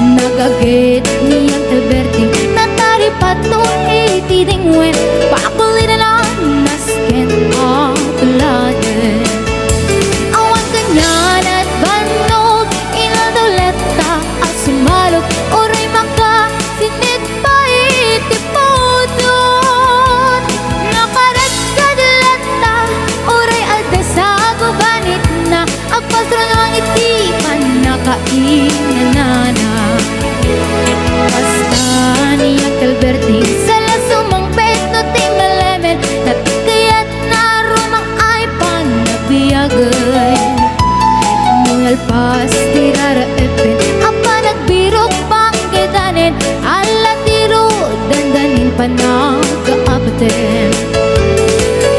Nagagit niyang Alberti natari patong itidingwen pakulitan ang nasken apuladen awan kanyan at banog inadoleta asumalog oray maka sinit pa itipodot nakarat kadalata oray aldasago banit na agpasro ng itipan nakainanana basta niyang Alberti sala sumangpet no ting malamen natikayat na rumang ay panabiyagay mungal pas tirara epen apa nagbirok pang kedanen ala tiro dandanin panagkaabaten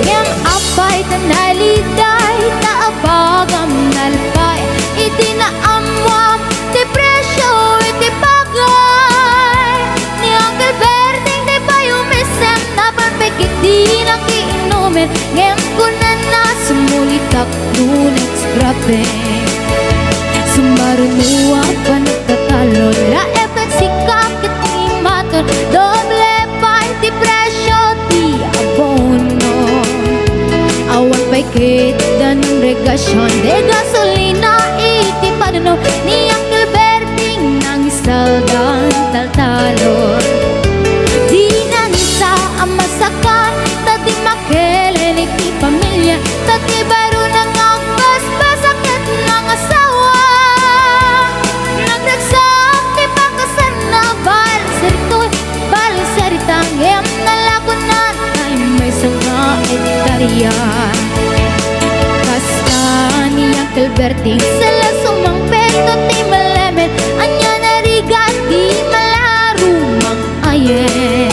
yang apay tanaliday taabagam nalpay itinaamwam depresyo itipagay ni Uncle Berting di pa yumisem na panpekit di nakiinumin ngayon ko na sumulitak lunets grabe sumarunuwa pa nagtatalon la efek sikakit ni maton doble pa depresyo di abono awan pa'y kita ng regasyon de gasolina iti padano ni Uncle Berting nang isaldan taltalon di na nisa ang masakan tati makelen iti pamilya tati baro nang agbasbasakit ng asawa nagdagsak di pagkasan na balseritang em nalakunan ay may sanga ektariyan basta niyang Alberti sala sumangpet no ti malamen anya narigat di malarumang ayen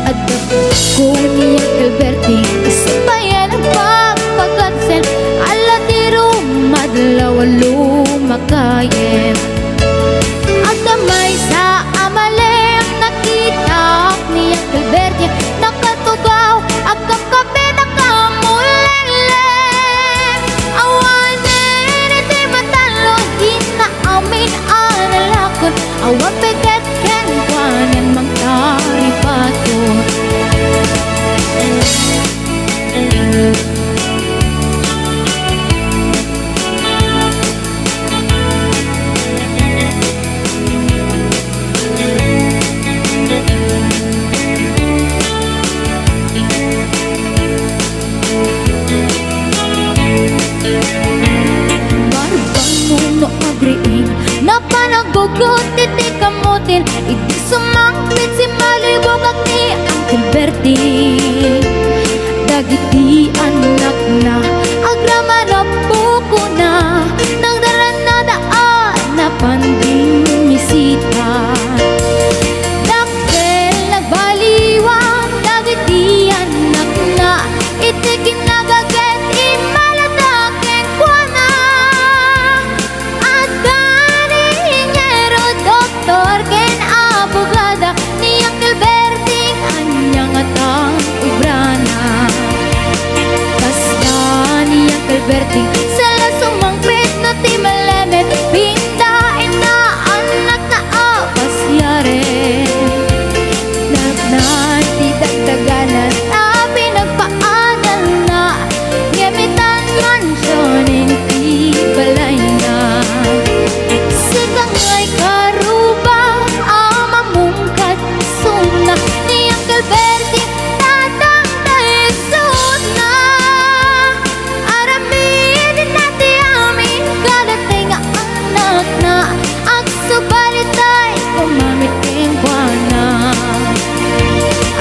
at ko niyang Alberti isipayan ang pagpagkatsen ala tiro madlaw lumakayen at damay sa amalem nakita niyang Alberti nakatugaw agam kape nakamuleng awanin iti matalo di na amin analakon awan peget ken kwanen mangtari patot napanagugot iti kamutin iti sumangpit si malibog at ni Uncle Berting dagiti anak na agrama na buko na nagdaran na daan na panding misita dakkel nagbaliwang dagiti anak na iti kinagaget imalataken kwa na doktor ken abogada ni Uncle Berting anyang atang ubrana basta ni Uncle Berting sala sumangpit no ti malamen pindain na anak na apasyare nagnan ti dagdaganan na pinagpaanan na gamitan mansyonin ti balay na sikang ay ni Uncle Berting tatang taisod na aramin nati amin kadating anak na ang subalitay kumamiting buwana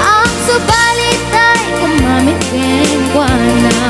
ang subalitay kumamiting buwana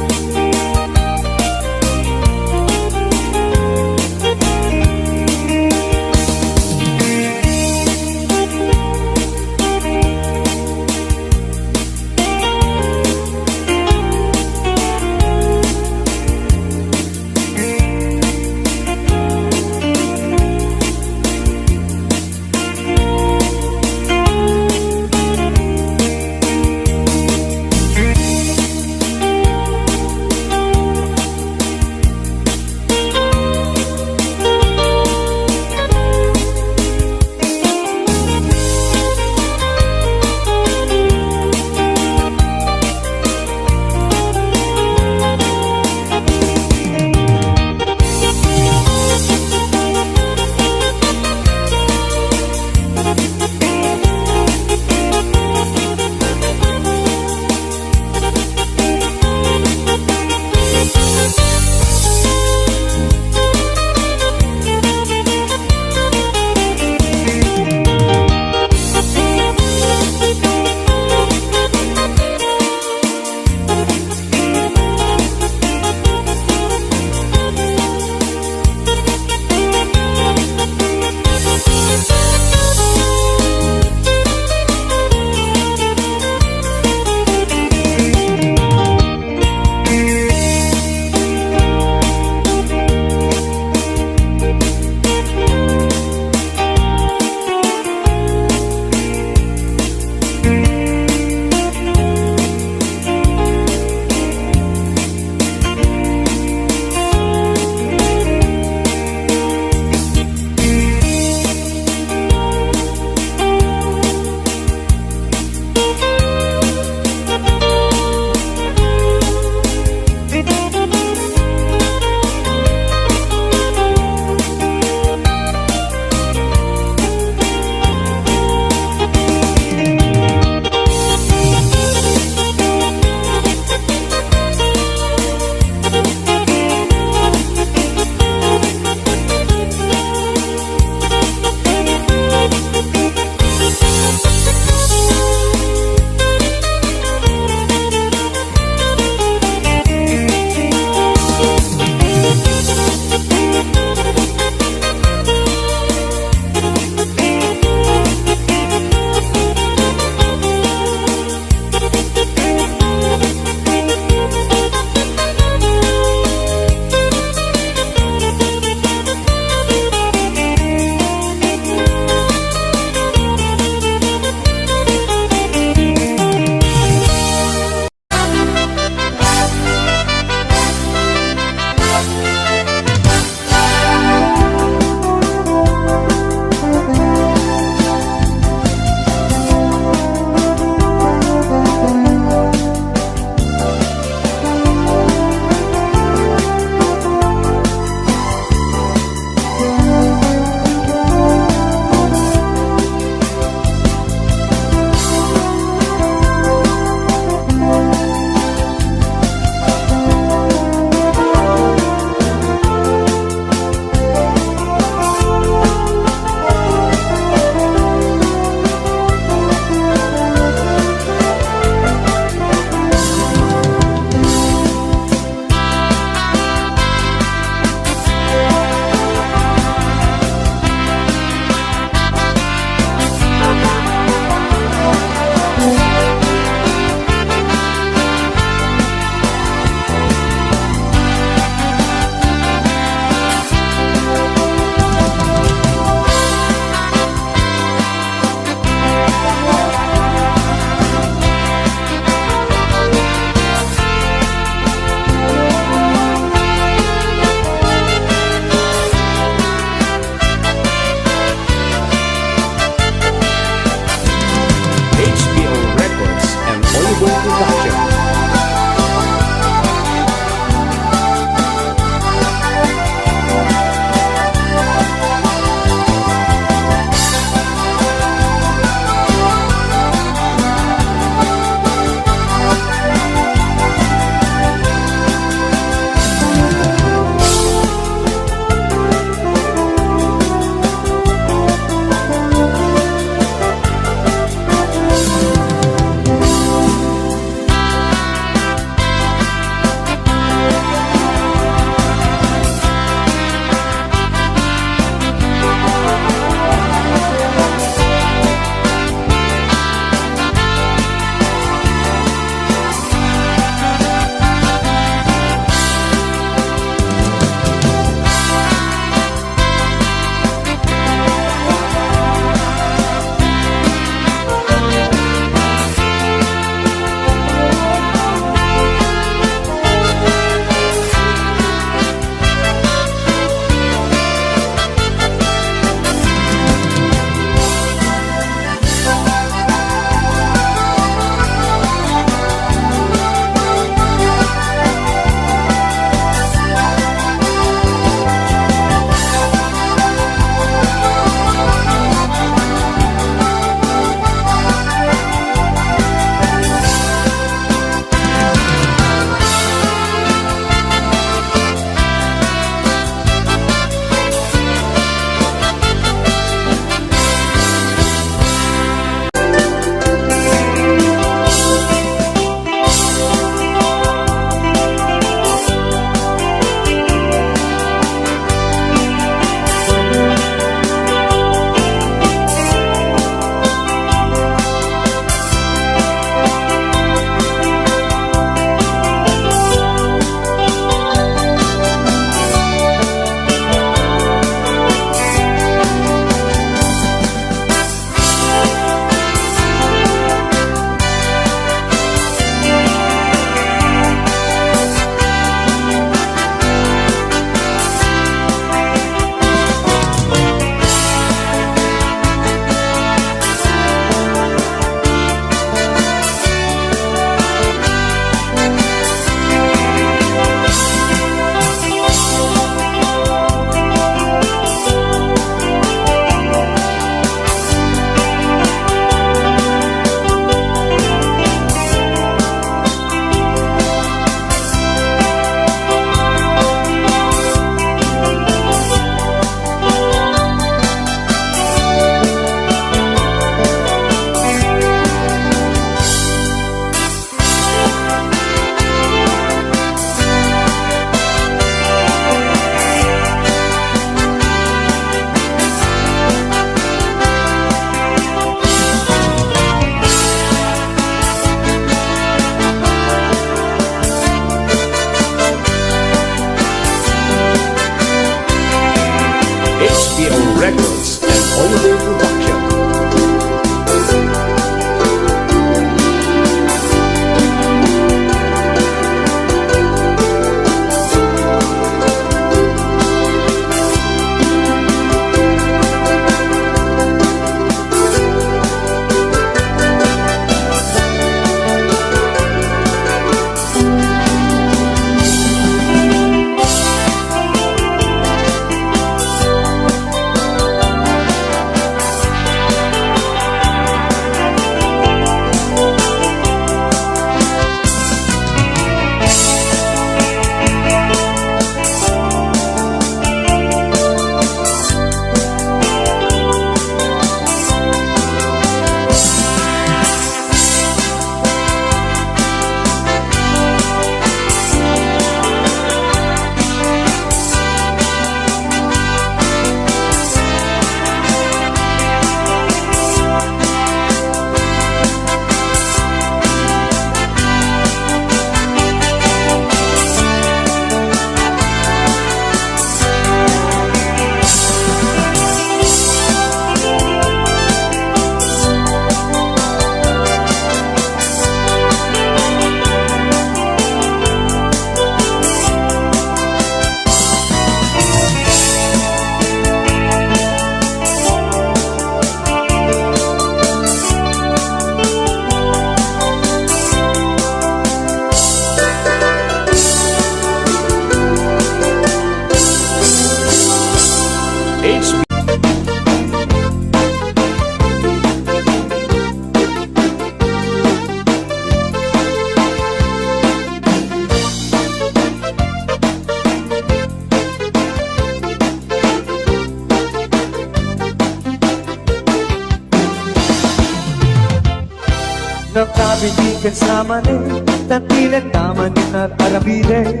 Nakabitikan sa mani, tatilan naman ni arabide.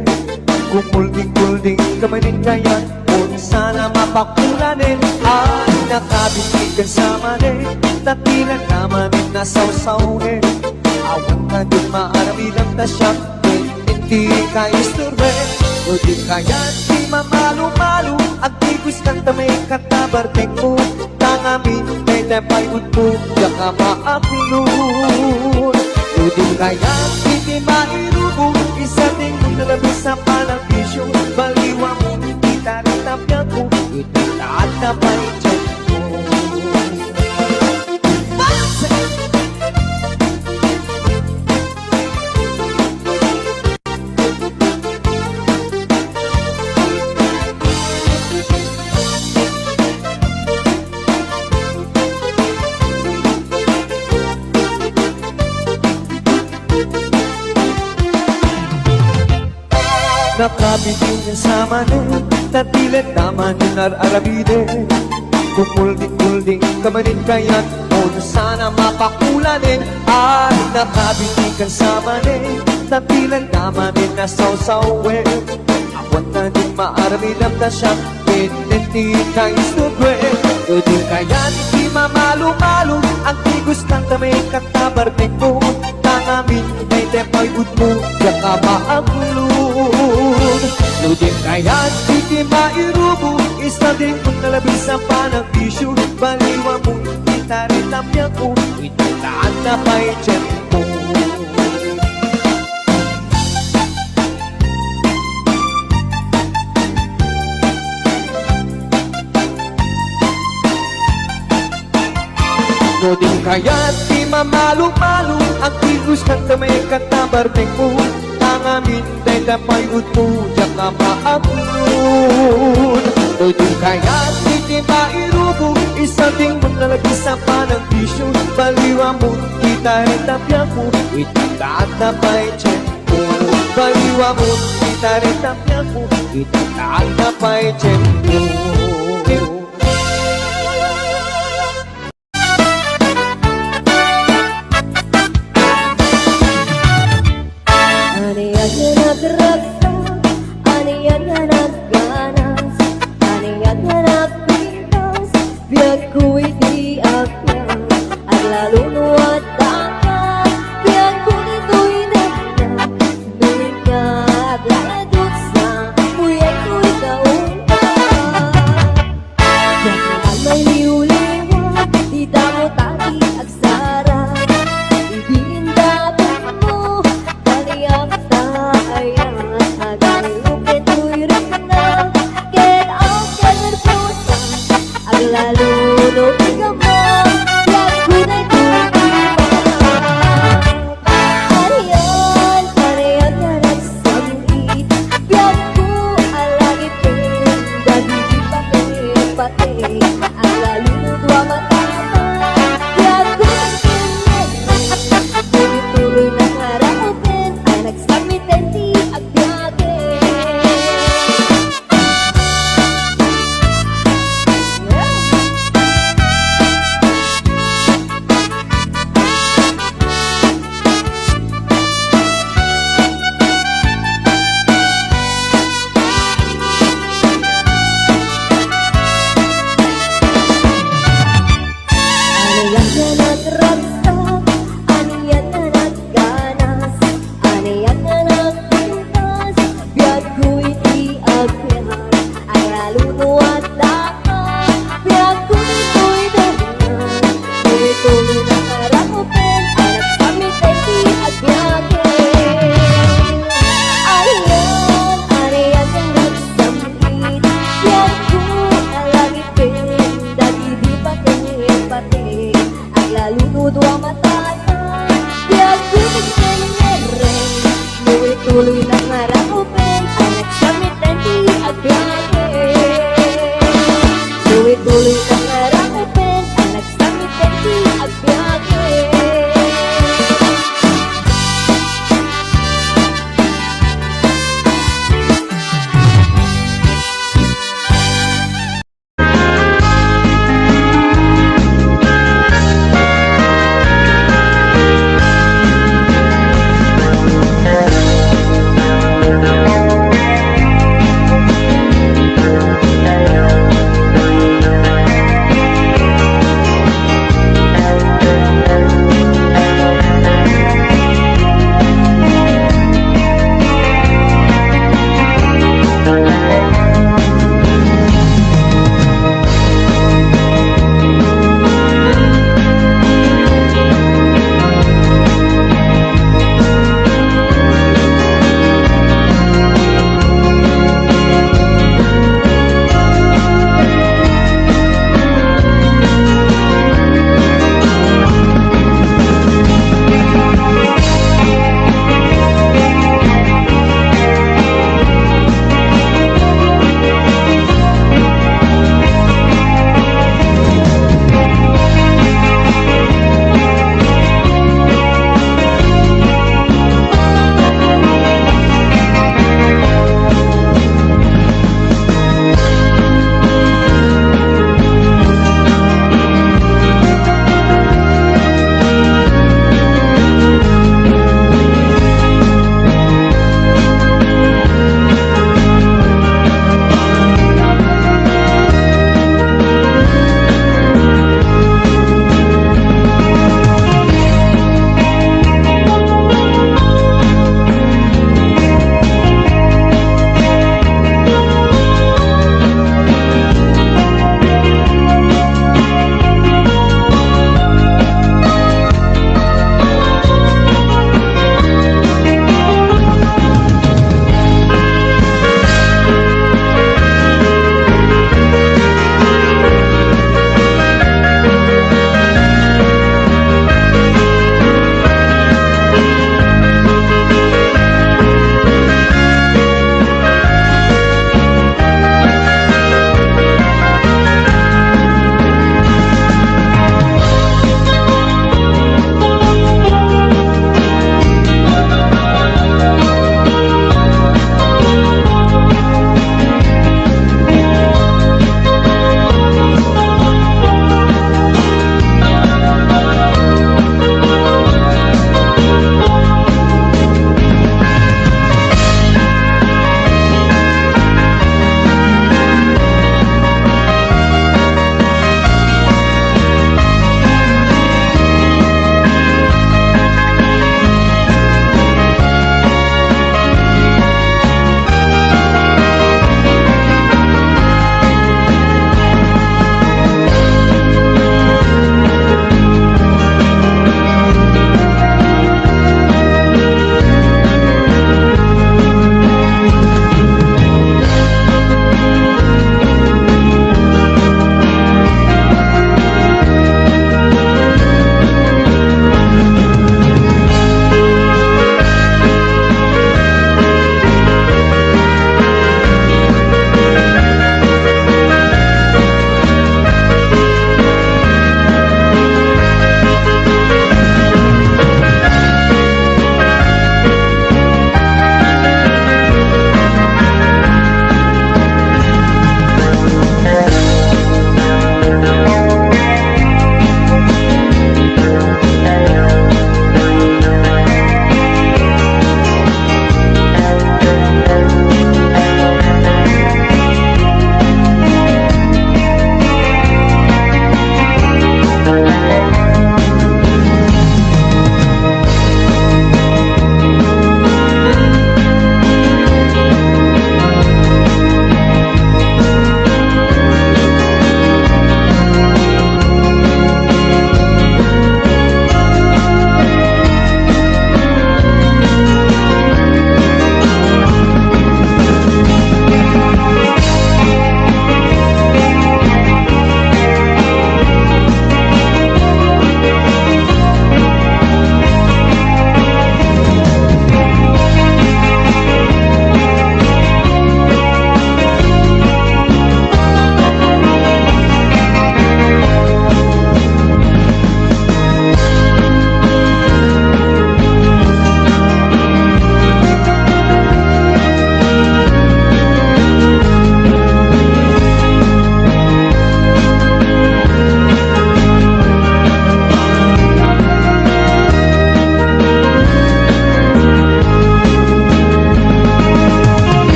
Kumulding-kulding kamanin kaya, kung sana mapakulanin. Ay, nakabitikan sa mani, tatilan naman ni nasawsawin. Awang na din maarabilang na siya, hindi ka isturbe. O di kaya di mamalo-malo, ang tigos ng tamay katabartek mo. Tangamin, may tepay utpo, yaka maakulun. O di kaya di mairubo, isa din mong nalabis sa palang bisyo. Baliwa mo, kita rin tapya ko, itataat na pa'y tiyan mo. Nakabitin niya sa mani, tatilan naman yung arabide. Kumulding-kulding kamanin kaya't, kung sana mapakulanin. Ay, nakabitin ka sa mani, tatilan naman yung nasawsawin. Awat na din maarabilang na siya, hindi ka istudwe. Hindi kaya't hindi mamalo-malo, ang tigos ng tamay katabartek mo. Tangamin, may tepay utmo, yaka maagulun. Nudin kaya't hindi mairubo, isa din kung nalabis ang panang-bisyo. Baliwa mo, kita rin tapya ko, itataan na pa'y tiyan mo. Nudin kaya't di mamalo-malo, ang tigos ng tamay katabartek mo. Tangamin, dahil tapay utpo, yaka maagulun. Nudin kaya't di mairubo, isa ding mong nalagis sa panang bisyo. Baliwa mo, kita rin tapya mo, itataat na pa'y tiyan mo. Baliwa mo, kita rin tapya mo, itataat na pa'y tiyan mo. Ani yang nagrasa, ani yang nagganas, ani yang nagpintas, biag ko'y di akyan, at lalo nuwat takang, biag ko nito'y nagdan, nuwing ka, agladot sa, uyay ko'y kaungkas.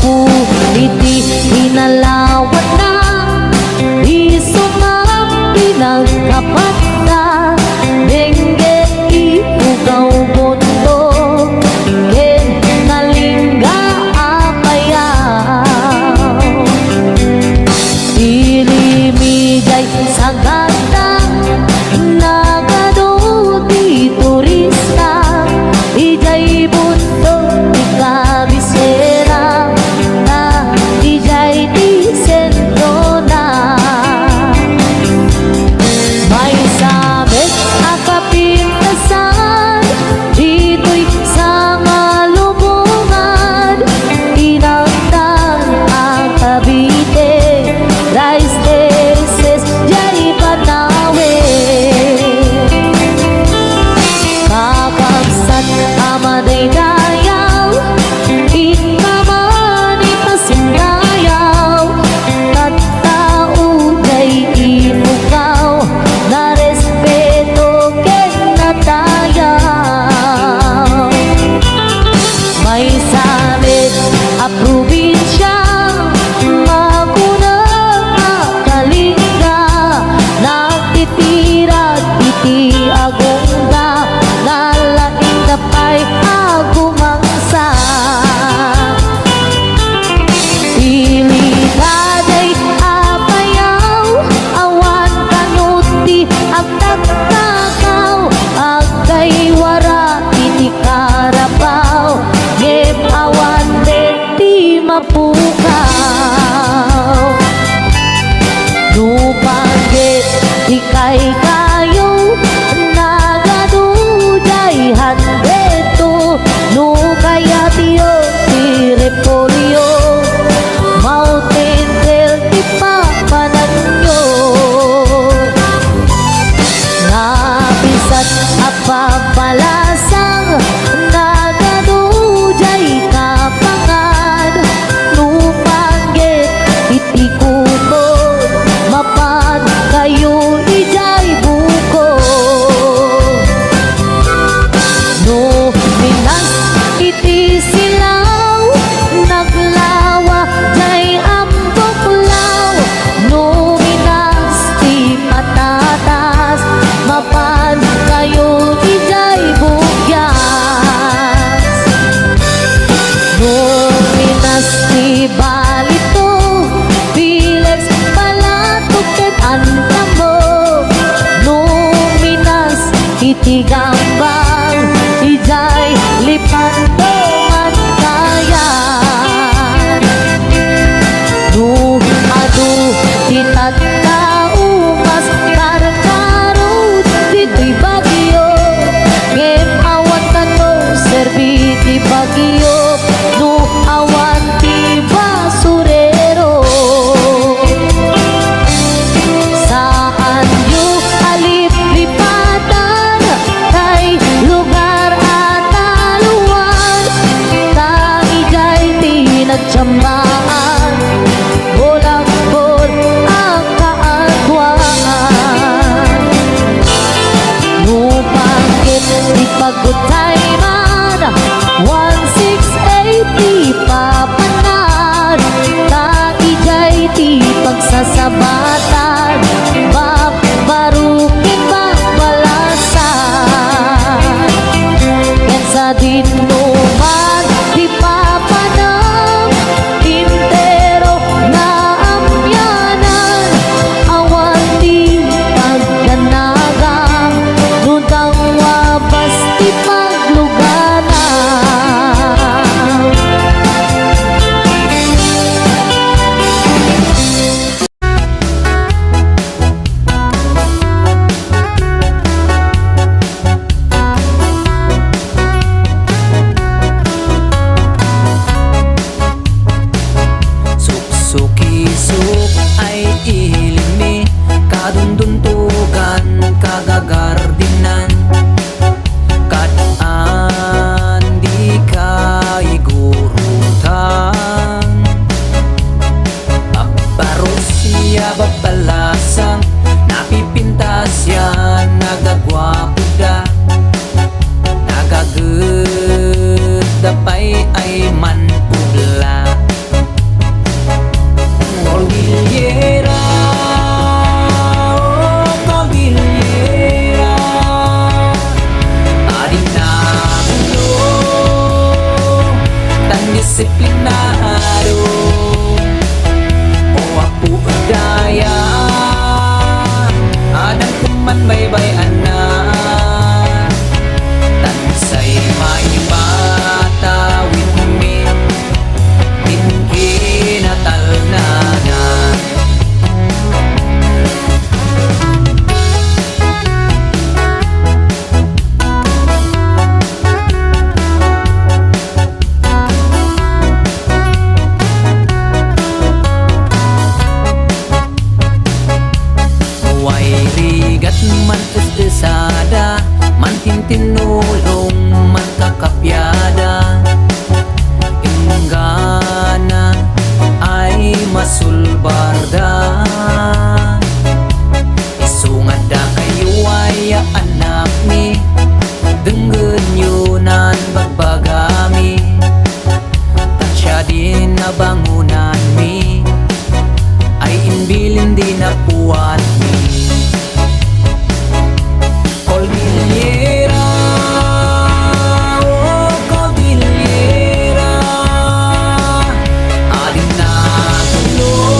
po iti inalawat na isumap pinagkapat na dengge ipugaw mundo ken nalingga apayaw ilimigay sa ganda nagado di turista ijay mundo di kabisera na ijay di sentro na may sabit akapintasan dito'y sa malubungan inangtang ang Cavite rice terraces jay panawe kakabsat amaday dayaw ikamani pasindayaw tattao jay imukaw na respeto ken natayaw may sabit a probinsya magunang akalinga nagtitira iti agungga nalaing napay agumangsa ilitaday apayaw awan kanuti agtagtakaw agkay wara iti karabaw ngem awan den ti mapukaw Nupagit di kay kayo nagadujay handeto no kaya tiyo ti repolyo mountain trail ti papananyo napisat apapalasang nagadujay kapangan nupagit iti kumod mapad kayo ijay buko no minas iti silaw naglawa jay ambuklaw no minas ti patatas mapad kayo ijay bugyas no minas ti balito Pilex palatok ket antamo Luminas iti gambang ijay lipantongan kayan no adu ti tattaumas karkarot dito'y bagyo ngem awan tanong serbi ti bagyo no awan ti basurero saan yu alip lipatan kay lugar at aluan ta ijay ti nagtsamaan bolakbol ang kaadwan nupangkit ti pagutay man 1680 papanan ta ijay ti pagsasabatan babarukin babalasan ken sa dinuman ti papanang intero na amyanan awan ti pagdanagang nudang wabas ti pagluganan Tumulong man kakapyada, ingana ay masulbarda. Isungad da kayo ay anak mi, denggan yunan bagbagami. Tansya din na bangunan mi, ay inbilin din na puwat mi. Cordillera, oh Cordillera, adin na tulong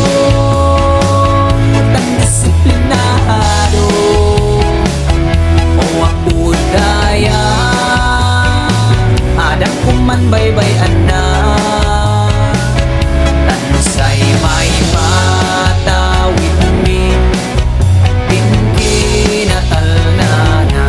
tan disiplinado. O ako daya, adang kuman baybay na. Tansay may patawid mi, kinatal na na.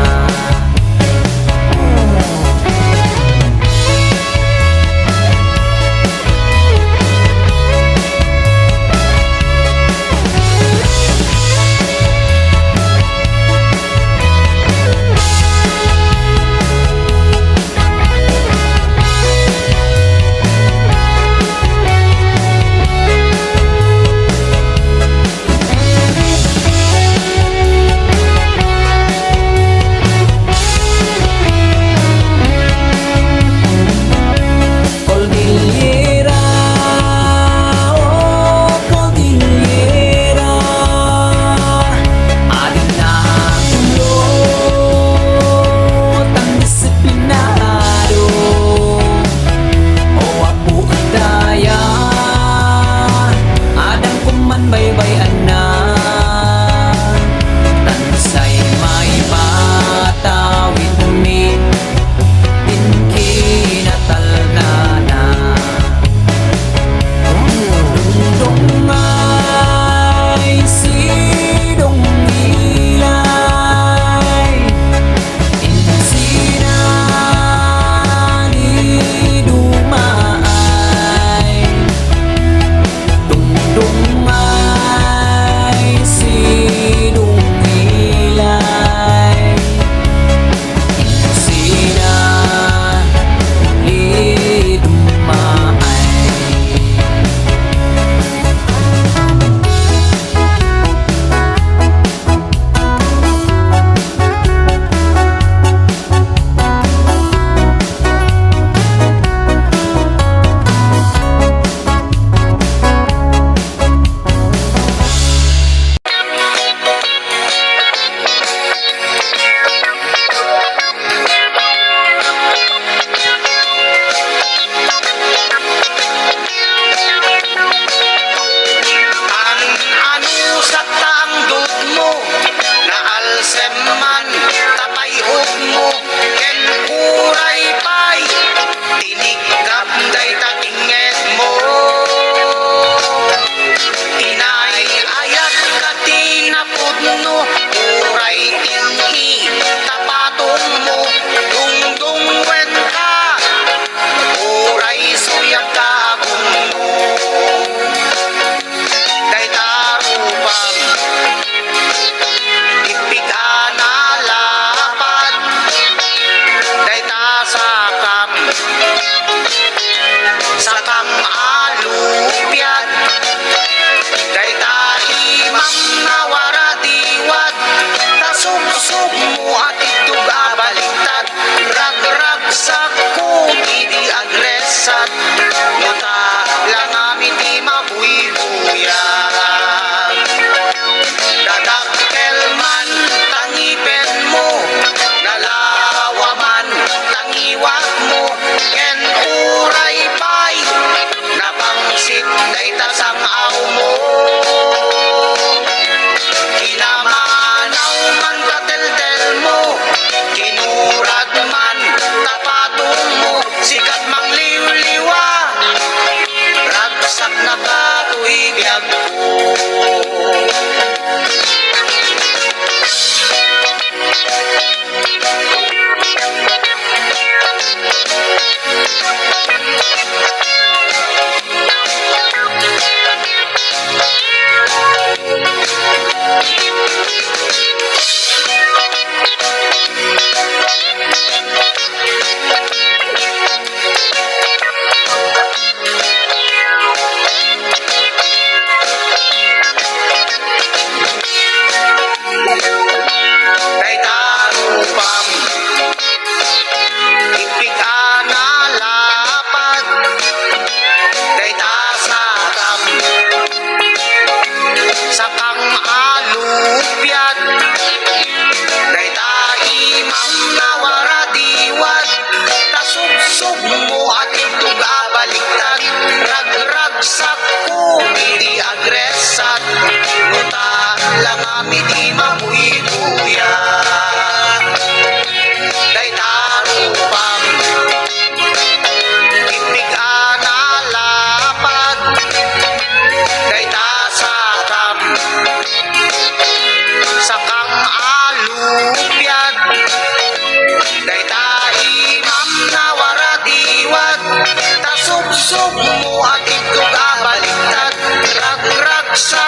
mo at ito kabaliktad. Rag-rag sa